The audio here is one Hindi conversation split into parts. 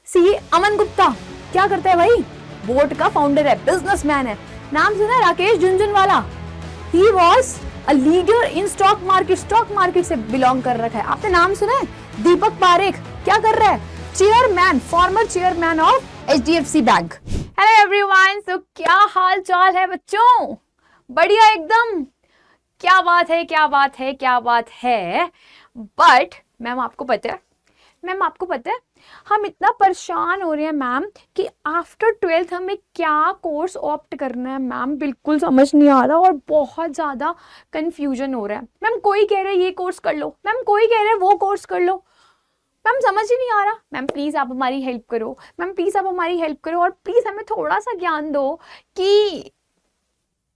सीए अमन गुप्ता क्या करता है भाई? बोट का फाउंडर है, बिजनेसमैन है। नाम सुना है? Rakesh Jhunjhunwala. He was a leader in stock market से बिलोंग कर रखा है। आपने नाम सुना है? दीपक पारेख क्या कर रहा है? Chairman, former chairman of HDFC bank. Hello everyone, तो क्या हाल चाल है बच्चों? बढ़िया एकदम। क्या बात है। बट मैम आपको पता है हम इतना परेशान हो रहे हैं मैम कि आफ्टर 12th हमें क्या कोर्स ऑप्ट करना है मैम, बिल्कुल समझ नहीं आ रहा और बहुत ज़्यादा कंफ्यूजन हो रहा है मैम। कोई कह रहा है ये कोर्स कर लो मैम, कोई कह रहा है वो कोर्स कर लो मैम, समझ ही नहीं आ रहा। मैम प्लीज़ आप हमारी हेल्प करो और प्लीज़ हमें थोड़ा सा ज्ञान दो कि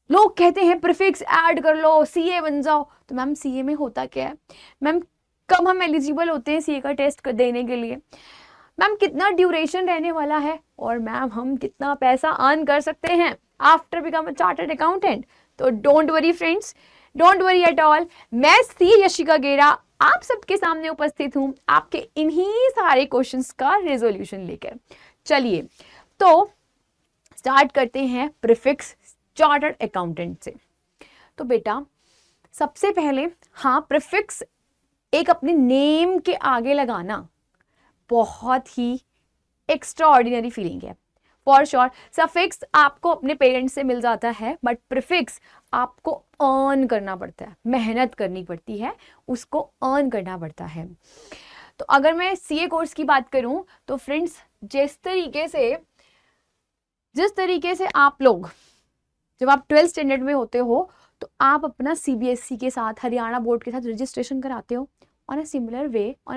लोग कहते हैं प्रीफिक्स ऐड कर लो, सीए बन जाओ। तो मैम सीए में होता क्या है मैम? कब हम एलिजिबल होते हैं सीए का टेस्ट देने के लिए? मैम कितना ड्यूरेशन रहने वाला है? और मैम हम कितना पैसा अर्न कर सकते हैं after become a chartered accountant? तो don't worry friends, don't worry at all. मैं सी यशिका गेरा आप सबके सामने उपस्थित हूँ आपके इन्हीं सारे क्वेश्चंस का रेजोल्यूशन लेकर। चलिए तो स्टार्ट करते हैं प्रीफिक्स चार्टर्ड अकाउंटेंट से। तो बेटा सबसे पहले प्रीफिक्स एक अपने नेम के आगे लगाना बहुत ही एक्स्ट्रा ऑर्डिनरी फीलिंग है। फॉर श्योर सफिक्स आपको अपने पेरेंट्स से मिल जाता है, बट प्रीफिक्स आपको अर्न करना पड़ता है, मेहनत करनी पड़ती है, उसको अर्न करना पड़ता है। तो अगर मैं सीए कोर्स की बात करूं तो फ्रेंड्स जिस तरीके से आप लोग जब आप 12th स्टैंडर्ड में होते हो तो आप अपना सीबीएसई के साथ, हरियाणा बोर्ड के साथ रजिस्ट्रेशन कराते हो। ऑन अ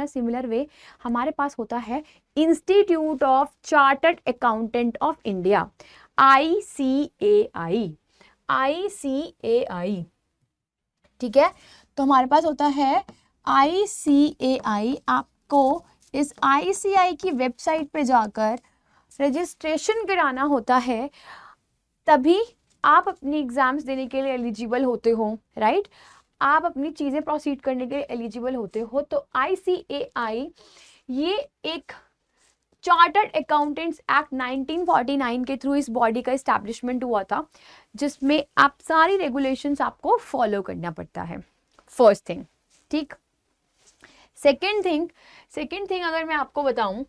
सिमिलर वे हमारे पास होता है institute of chartered accountant of India, ICAI। ठीक है, तो हमारे पास होता है ICAI। आपको इस ICAI की वेबसाइट पे जाकर रजिस्ट्रेशन कराना होता है, तभी आप अपनी एग्जाम्स देने के लिए एलिजिबल होते हो, राइट? आप अपनी चीज़ें प्रोसीड करने के लिए एलिजिबल होते हो। तो ICAI ये एक चार्टर्ड अकाउंटेंट्स एक्ट 1949 के थ्रू इस बॉडी का इस्टेब्लिशमेंट हुआ था, जिसमें आप सारी रेगुलेशंस आपको फॉलो करना पड़ता है। फर्स्ट थिंग, ठीक। सेकेंड थिंग अगर मैं आपको बताऊं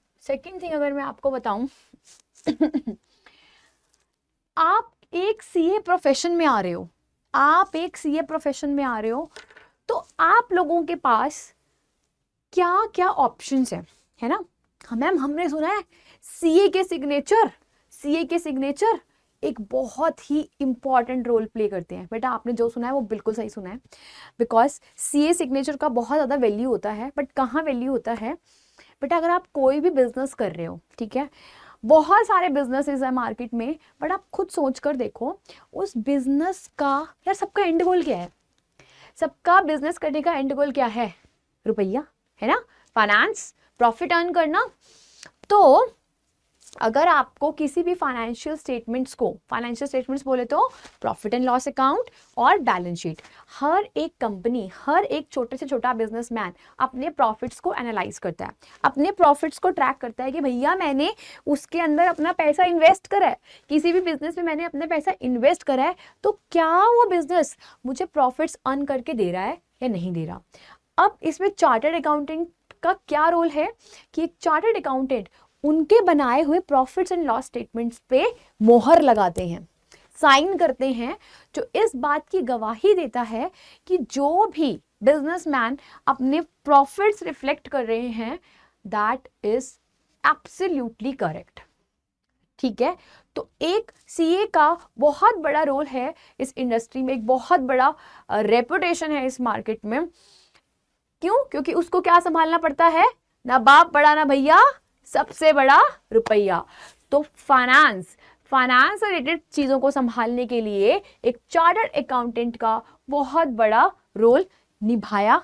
आप एक सीए प्रोफेशन में आ रहे हो, तो आप लोगों के पास क्या क्या ऑप्शंस हैं, है ना? मैम हमने सुना है सीए के सिग्नेचर एक बहुत ही इंपॉर्टेंट रोल प्ले करते हैं। बेटा आपने जो सुना है वो बिल्कुल सही सुना है, बिकॉज सीए सिग्नेचर का बहुत ज़्यादा वैल्यू होता है। बट कहाँ वैल्यू होता है बेटा? अगर आप कोई भी बिजनेस कर रहे हो, ठीक है, बहुत सारे बिजनेसेस है मार्केट में, बट आप खुद सोच कर देखो उस बिजनेस का, यार सबका एंड गोल क्या है? सबका बिजनेस करने का एंड गोल क्या है? रुपया, है ना? फाइनेंस, प्रॉफिट अर्न करना। तो अगर आपको किसी भी फाइनेंशियल स्टेटमेंट्स बोले तो प्रॉफिट एंड लॉस अकाउंट और बैलेंस शीट, हर एक कंपनी, हर एक छोटे से छोटा बिजनेसमैन अपने प्रॉफिट्स को एनालाइज करता है, अपने प्रॉफिट्स को ट्रैक करता है कि भैया मैंने उसके अंदर अपना पैसा इन्वेस्ट करा है, किसी भी बिजनेस में मैंने अपना पैसा इन्वेस्ट करा है, तो क्या वो बिजनेस मुझे प्रॉफिट्स अर्न करके दे रहा है या नहीं दे रहा। अब इसमें चार्टर्ड अकाउंटेंट का क्या रोल है कि एक चार्टर्ड अकाउंटेंट उनके बनाए हुए प्रॉफिट्स एंड लॉस स्टेटमेंट्स पे मोहर लगाते हैं, साइन करते हैं, जो इस बात की गवाही देता है कि जो भी बिजनेसमैन अपने प्रॉफिट्स रिफ्लेक्ट कर रहे हैं दैट इज एब्सोल्युटली करेक्ट। ठीक है, तो एक सीए का बहुत बड़ा रोल है इस इंडस्ट्री में, एक बहुत बड़ा रेपुटेशन है इस मार्केट में। क्यों? क्योंकि उसको क्या संभालना पड़ता है? ना बाप बड़ा ना भैया, सबसे बड़ा रुपया। तो फाइनेंस रिलेटेड चीजों को संभालने के लिए एक चार्टर्ड अकाउंटेंट का बहुत बड़ा रोल निभाया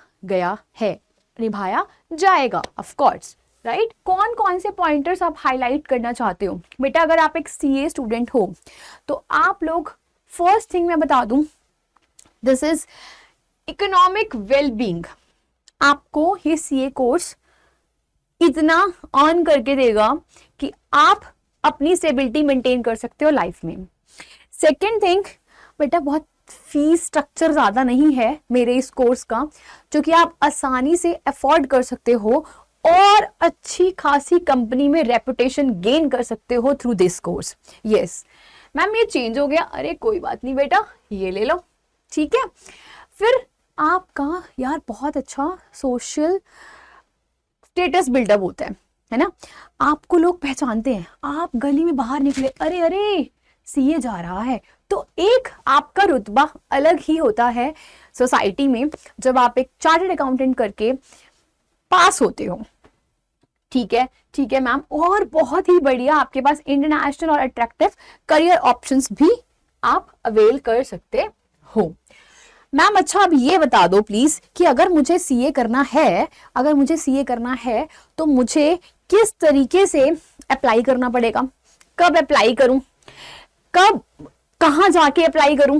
जाएगा, ऑफ कोर्स, राइट? कौन कौन से पॉइंटर्स आप हाईलाइट करना चाहते हो बेटा? अगर आप एक सीए स्टूडेंट हो तो आप लोग, फर्स्ट थिंग मैं बता दूं, दिस इज इकोनॉमिक वेलबींग। आपको ये सीए कोर्स इतना अर्न करके देगा कि आप अपनी स्टेबिलिटी मेंटेन कर सकते हो लाइफ में। सेकेंड थिंग, बेटा बहुत फीस स्ट्रक्चर ज़्यादा नहीं है मेरे इस कोर्स का, जो कि आप आसानी से अफोर्ड कर सकते हो और अच्छी खासी कंपनी में रेपुटेशन गेन कर सकते हो through this course. Yes ma'am ये चेंज हो गया, अरे कोई बात नहीं बेटा, ये ले लो, ठीक है। फिर आपका यार बहुत अच्छा सोशल स्टेटस बिल्डअप होता है ना, आपको लोग पहचानते हैं, आप गली में बाहर निकले, अरे अरे सीए जा रहा है, तो एक आपका रुतबा अलग ही होता है सोसाइटी में जब आप एक चार्टर्ड अकाउंटेंट करके पास होते हो। ठीक है मैम, और बहुत ही बढ़िया आपके पास इंटरनेशनल और अट्रैक्टिव करियर ऑप्शंस भी आप अवेल कर सकते हो। मैम अच्छा अब ये बता दो प्लीज कि अगर मुझे सीए करना है तो मुझे किस तरीके से अप्लाई करना पड़ेगा, कब अप्लाई करूं, कहां जाके अप्लाई करूं,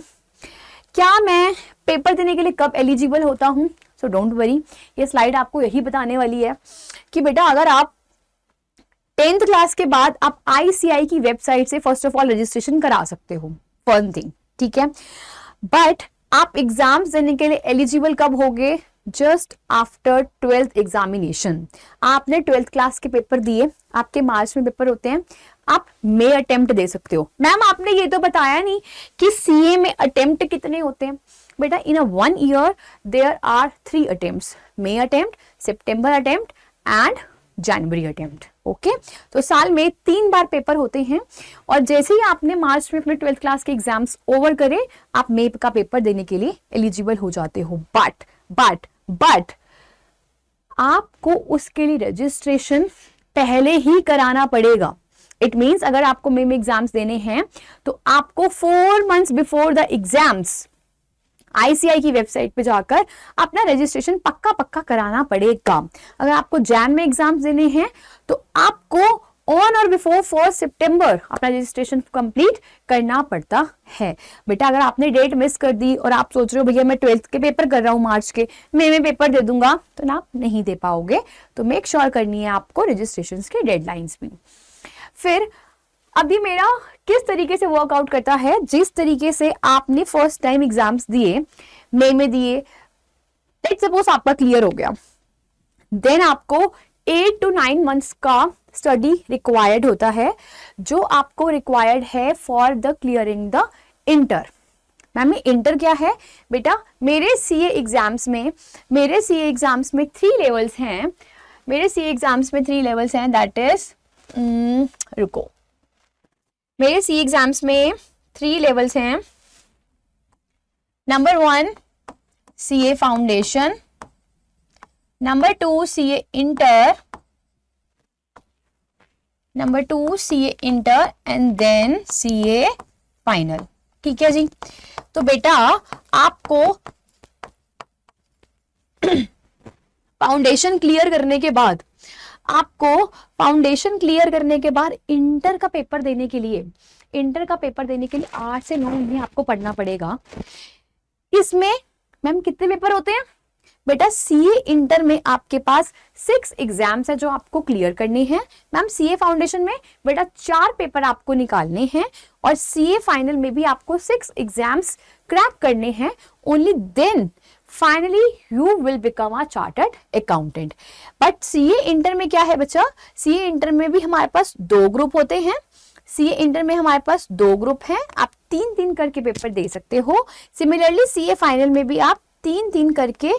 क्या मैं पेपर देने के लिए कब एलिजिबल होता हूं। सो डोंट वरी, ये स्लाइड आपको यही बताने वाली है कि बेटा अगर आप 10th क्लास के बाद आप ICAI की वेबसाइट से फर्स्ट ऑफ ऑल रजिस्ट्रेशन करा सकते हो, फर्स्ट थिंग, ठीक है। बट आप एग्जाम्स देने के लिए एलिजिबल कब होगे, जस्ट आफ्टर 12th एग्जामिनेशन। आपने 12th क्लास के पेपर दिए, आपके मार्च में पेपर होते हैं, आप मे अटेम्प्ट दे सकते हो। मैम आपने ये तो बताया नहीं कि सीए में अटेम्प्ट कितने होते हैं। बेटा in a 1 year there are 3 attempts, May attempt, September attempt and January attempt. Okay, तो साल में 3 बार पेपर होते हैं और जैसे ही आपने मार्च में अपने 12th क्लास के एग्जाम्स ओवर करे, आप मे का पेपर देने के लिए एलिजिबल हो जाते हो। बट आपको उसके लिए रजिस्ट्रेशन पहले ही कराना पड़ेगा। इट मीन्स अगर आपको मे में एग्जाम्स देने हैं तो आपको 4 months before the exams ICAI की वेबसाइट पे जाकर अपना रजिस्ट्रेशन पक्का कराना पड़ेगा। अगर आपको जैन में एग्जाम्स देने हैं तो आपको ऑन और बिफोर 4 सितंबर अपना रजिस्ट्रेशन कंप्लीट करना पड़ता है। बेटा अगर आपने डेट मिस कर दी और आप सोच रहे हो भैया मैं 12th के पेपर कर रहा हूँ मार्च के, मे में पेपर दे दूंगा, तो ना आप नहीं दे पाओगे। तो मेक श्योर करनी है आपको रजिस्ट्रेशन के डेडलाइंस भी। फिर अभी मेरा किस तरीके से वर्कआउट करता है, जिस तरीके से आपने फर्स्ट टाइम एग्जाम्स दिए, मई में दिए, लेट्स सपोज आपका क्लियर हो गया, देन आपको 8 to 9 मंथ्स का स्टडी रिक्वायर्ड होता है, जो आपको रिक्वायर्ड है for the clearing the inter. Ma'am inter क्या है बेटा, मेरे सीए एग्जाम्स में 3 लेवल्स हैं, दैट इज रुको, मेरे सी एग्जाम्स में 3 लेवल्स हैं। Number 1 CA foundation, number 2 CA inter, and then CA final. ठीक है जी, तो बेटा आपको फाउंडेशन क्लियर करने के बाद इंटर का पेपर देने के लिए 8 से 9 महीने आपको पढ़ना पड़ेगा। इसमें मैम कितने पेपर होते हैं बेटा, सीए इंटर में आपके पास 6 एग्जाम्स है जो आपको क्लियर करने हैं। मैम सीए फाउंडेशन में बेटा 4 पेपर आपको निकालने हैं और सीए फाइनल में भी आपको 6 एग्जाम्स क्रैक करने हैं। Only then finally you will become a chartered accountant. But CA inter में क्या है बच्चा, सीए इंटर में भी हमारे पास 2 ग्रुप होते हैं। आप 3-3 करके पेपर दे सकते हो। सिमिलरली सीए फाइनल में भी आप 3-3 करके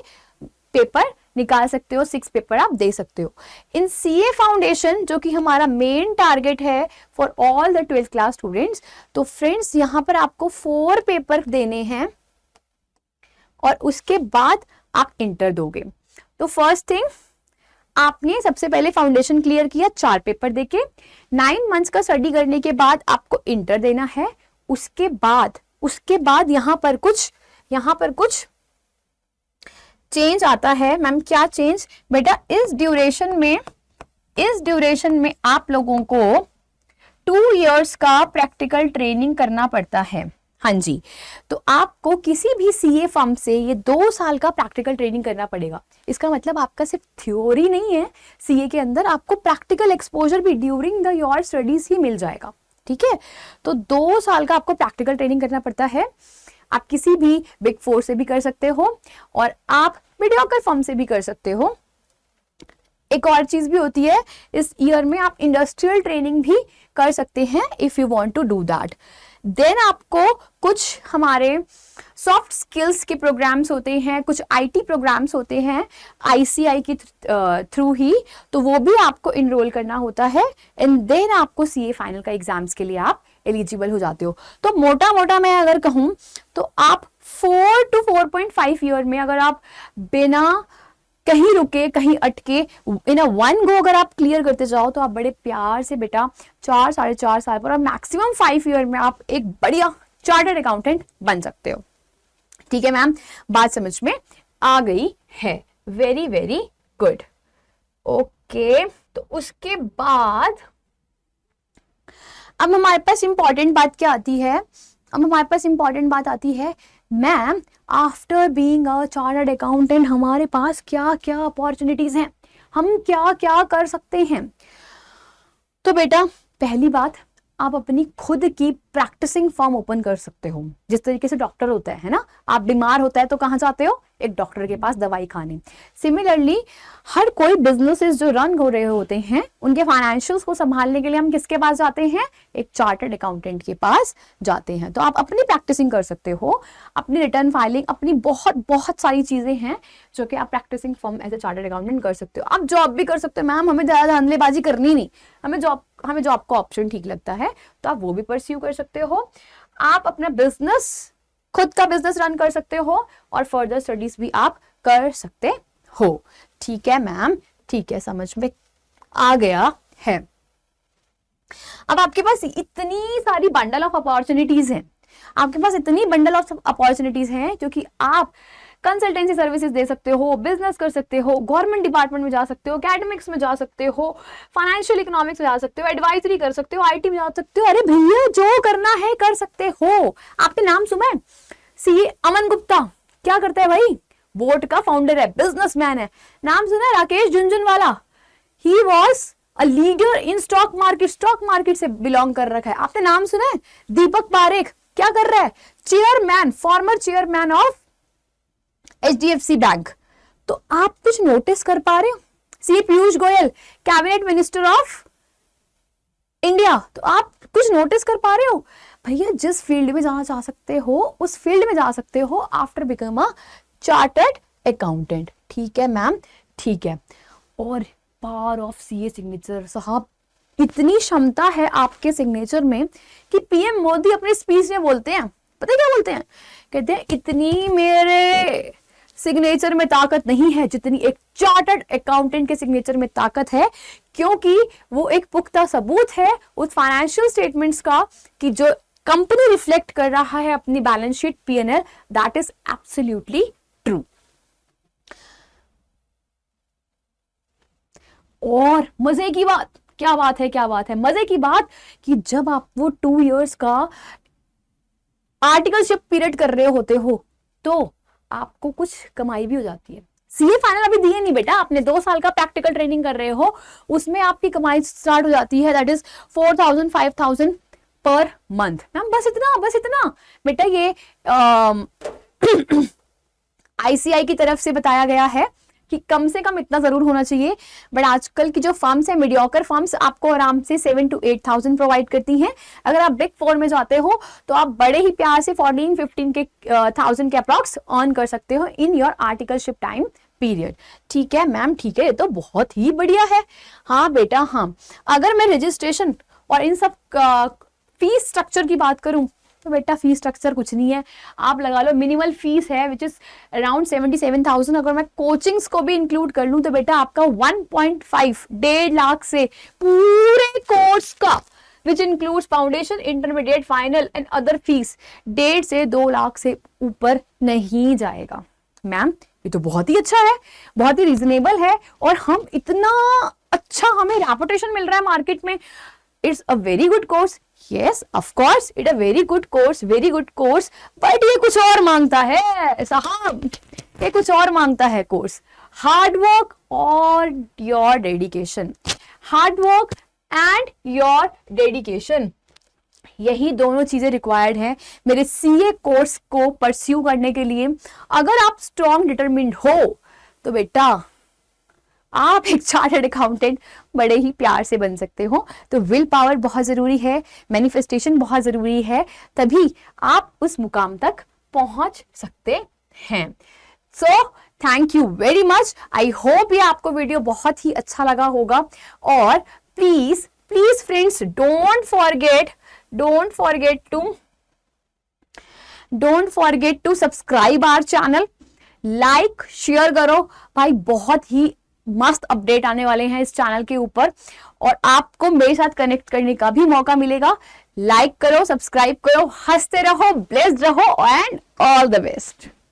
पेपर निकाल सकते हो, 6 पेपर आप दे सकते हो। इन सीए फाउंडेशन जो कि हमारा मेन टारगेट है for all the 12th class students, तो फ्रेंड्स यहाँ पर आपको 4 पेपर देने हैं और उसके बाद आप इंटर दोगे। तो फर्स्ट थिंग, आपने सबसे पहले फाउंडेशन क्लियर किया 4 पेपर देके, 9 मंथ्स का स्टडी करने के बाद आपको इंटर देना है। उसके बाद यहाँ पर कुछ चेंज आता है। मैम क्या चेंज बेटा, इस ड्यूरेशन में आप लोगों को 2 इयर्स का प्रैक्टिकल ट्रेनिंग करना पड़ता है। हाँ जी, तो आपको किसी भी सीए फर्म से ये 2 साल का प्रैक्टिकल ट्रेनिंग करना पड़ेगा। इसका मतलब आपका सिर्फ थ्योरी नहीं है, सीए के अंदर आपको प्रैक्टिकल एक्सपोजर भी ड्यूरिंग द योर स्टडीज ही मिल जाएगा। ठीक है, तो 2 साल का आपको प्रैक्टिकल ट्रेनिंग करना पड़ता है। आप किसी भी बिग 4 से भी कर सकते हो और आप मीडियोकर फर्म से भी कर सकते हो। एक और चीज भी होती है, इस ईयर में आप इंडस्ट्रियल ट्रेनिंग भी कर सकते हैं if you want to do that. Then आपको कुछ हमारे सॉफ्ट स्किल्स के प्रोग्राम्स होते हैं, कुछ आईटी प्रोग्राम्स होते हैं आईसीआई के थ्रू ही, तो वो भी आपको इनरोल करना होता है एंड देन आपको सीए फाइनल का एग्जाम्स के लिए आप एलिजिबल हो जाते हो। तो मोटा मोटा मैं अगर कहूँ तो आप 4 to 4.5 ईयर में अगर आप बिना कहीं रुके कहीं अटके इन अ वन गो अगर आप क्लियर करते जाओ तो आप बड़े प्यार से बेटा 4-4.5 साल पर और मैक्सिमम 5 ईयर में आप एक बढ़िया चार्टर्ड अकाउंटेंट बन सकते हो। ठीक है मैम, बात समझ में आ गई है। Very very good. ओके, तो उसके बाद अब हमारे पास इंपॉर्टेंट बात क्या आती है? अब हमारे पास इंपॉर्टेंट बात आती है, ma'am after being a chartered accountant हमारे पास क्या क्या अपॉर्चुनिटीज हैं, हम क्या क्या कर सकते हैं? तो बेटा पहली बात, आप अपनी खुद की प्रैक्टिसिंग फर्म ओपन कर सकते हो। जिस तरीके से डॉक्टर होता है ना, आप बीमार होता है तो कहाँ जाते हो? एक डॉक्टर के पास दवाई खाने। सिमिलरली हर कोई बिजनेसेस जो रन हो रहे होते हैं उनके फाइनेंशियल्स को संभालने के लिए हम किसके पास जाते हैं? एक चार्टर्ड अकाउंटेंट के पास जाते हैं। तो आप अपनी प्रैक्टिसिंग कर सकते हो, अपनी रिटर्न फाइलिंग, अपनी बहुत बहुत सारी चीजें हैं जो कि आप practising firm as a chartered accountant कर सकते हो। आप जॉब भी कर सकते हो, मैम हमें ज्यादा धांधलेबाजी करनी नहीं, हमें जॉब का ऑप्शन ठीक लगता है तो आप वो भी परस्यू कर सकते हो। आप अपना बिजनेस, खुद का बिजनेस रन कर सकते हो और फर्दर स्टडीज भी आप कर सकते हो। ठीक है मैम, ठीक है, समझ में आ गया है। अब आपके पास इतनी सारी बंडल ऑफ अपॉर्चुनिटीज हैं, आपके पास इतनी बंडल ऑफ अपॉर्चुनिटीज हैं क्योंकि आप कंसल्टेंसी सर्विसेज दे सकते हो, बिजनेस कर सकते हो, गवर्नमेंट डिपार्टमेंट में जा सकते हो, एकेडमिक्स में जा सकते हो, फाइनेंशियल इकोनॉमिक्स में जा सकते हो, एडवाइजरी कर सकते हो, आईटी में जा सकते हो। अरे भैया जो करना है कर सकते हो। आपने नाम सुना है सीए अमन गुप्ता? क्या करता है भाई? बोट का फाउंडर है, बिजनेसमैन है। नाम सुना है Rakesh Jhunjhunwala? He was a leader in stock market से बिलोंग कर रखा है। आपने नाम सुना है दीपक पारेख? क्या कर रहा है? Chairman, former chairman of HDFC bank. तो आप कुछ नोटिस कर पा रहे हो? CA Piyush Goyal, cabinet minister of India. तो आप कुछ नोटिस कर पा रहे हो? भैया जिस फील्ड में जाना चाह सकते हो उस फील्ड में जा सकते हो after become a chartered accountant. ठीक है मैम, ठीक है। और पावर ऑफ सीए सिग्नेचर, साहब इतनी क्षमता है आपके सिग्नेचर में कि पीएम मोदी अपनी स्पीच में बोलते हैं, पता है क्या बोलते हैं? कहते हैं इतनी मेरे सिग्नेचर में ताकत नहीं है जितनी एक चार्टर्ड अकाउंटेंट के सिग्नेचर में ताकत है, क्योंकि वो एक पुख्ता सबूत है उस फाइनेंशियल स्टेटमेंट्स का कि जो कंपनी रिफ्लेक्ट कर रहा है अपनी balance sheet PNL, that is absolutely true. और मजे की बात, क्या बात है मजे की बात कि जब आप वो 2 इयर्स का आर्टिकलशिप पीरियड कर रहे होते हो तो आपको कुछ कमाई भी हो जाती है। सीए फाइनल अभी दिए नहीं बेटा, आपने 2 साल का प्रैक्टिकल ट्रेनिंग कर रहे हो, उसमें आपकी कमाई स्टार्ट हो जाती है, that is 4,000-5,000 per month. Ma'am बस इतना बेटा, ये आईसीआई की तरफ से बताया गया है कि कम से कम इतना जरूर होना चाहिए। बट आजकल की जो फर्म्स है, मीडियोकर फर्म्स, आपको आराम से 7,000 to 8,000 प्रोवाइड करती हैं। अगर आप बिग 4 में जाते हो तो आप बड़े ही प्यार से 14-15 के 1000 के अप्रॉक्स अर्न कर सकते हो in your articleship time period. ठीक है मैम, ठीक है, ये तो बहुत ही बढ़िया है। हाँ बेटा हाँ, अगर मैं रजिस्ट्रेशन और इन सब फीस स्ट्रक्चर की बात करूं तो बेटा फीस स्ट्रक्चर कुछ नहीं है, आप लगा लो मिनिमल फीस है विच इज अराउंड 77,000। अगर मैं कोचिंग्स को भी इंक्लूड कर लूं तो बेटा आपका 1.5 लाख से पूरे कोर्स का which includes foundation, intermediate, final and other fees 1.5 से 2 लाख से ऊपर नहीं जाएगा। मैम ये तो बहुत ही अच्छा है, बहुत ही रीजनेबल है और हम इतना अच्छा, हमें रेपुटेशन मिल रहा है मार्केट में। It's a very good course, yes of course it a very good course, but ये कुछ और मांगता है साहब, ये कुछ और मांगता है कोर्स। हार्ड वर्क और your dedication, hard work and your dedication, यही दोनों चीजें रिक्वायर्ड हैं मेरे सीए कोर्स को परस्यू करने के लिए। अगर आप स्ट्रॉन्ग डिटरमिन्ड हो तो बेटा आप एक चार्टर्ड अकाउंटेंट बड़े ही प्यार से बन सकते हो। तो विल पावर बहुत जरूरी है, मैनिफेस्टेशन बहुत जरूरी है, तभी आप उस मुकाम तक पहुंच सकते हैं। So thank you very much, I hope ये आपको वीडियो बहुत ही अच्छा लगा होगा। और please please friends don't forget to subscribe our channel, like share करो भाई, बहुत ही मस्त अपडेट आने वाले हैं इस चैनल के ऊपर और आपको मेरे साथ कनेक्ट करने का भी मौका मिलेगा। लाइक करो, सब्सक्राइब करो, हंसते रहो, ब्लेस्ड रहो एंड ऑल द बेस्ट।